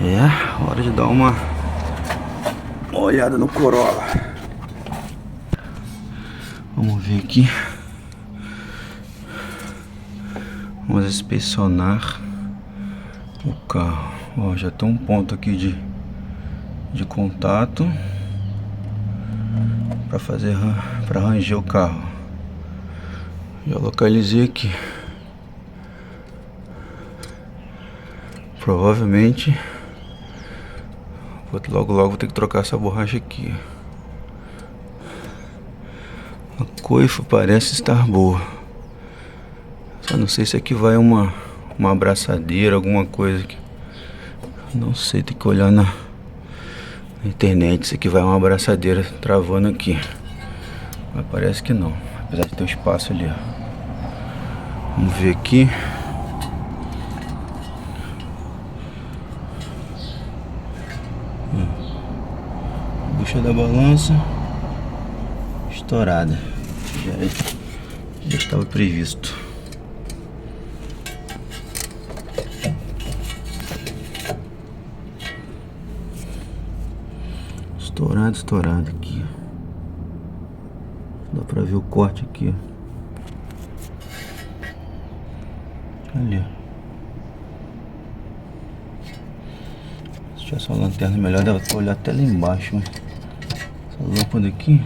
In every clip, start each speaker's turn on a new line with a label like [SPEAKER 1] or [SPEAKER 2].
[SPEAKER 1] É, hora de dar uma olhada no Corolla. Vamos ver aqui. Vamos inspecionar o carro. Ó, já tem um ponto aqui de contato para fazer, para ranger o carro. Já localizei aqui. Provavelmente logo vou ter que trocar essa borracha aqui. A coifa parece estar boa. Só não sei se aqui vai uma abraçadeira, alguma coisa aqui. Não sei, tem que olhar na internet se aqui vai uma abraçadeira travando aqui. Mas parece que não, apesar de ter um espaço ali, ó. Vamos ver aqui. Bucha da balança estourada. Já estava previsto. Estourado aqui. Dá pra ver o corte aqui, ó. Ali. Se tivesse uma lanterna melhor, dava pra olhar até lá embaixo, mas essa lâmpada aqui.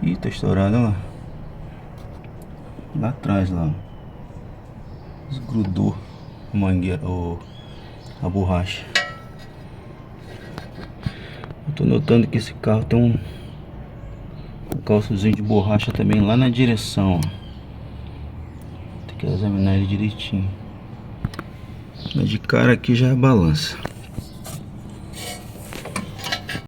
[SPEAKER 1] Ih, tá estourada lá. Lá atrás, lá. Desgrudou a mangueira, a borracha. Eu tô notando que esse carro tem um calçozinho de borracha também lá na direção, ó. Tem que examinar ele direitinho. Mas de cara aqui já é balança.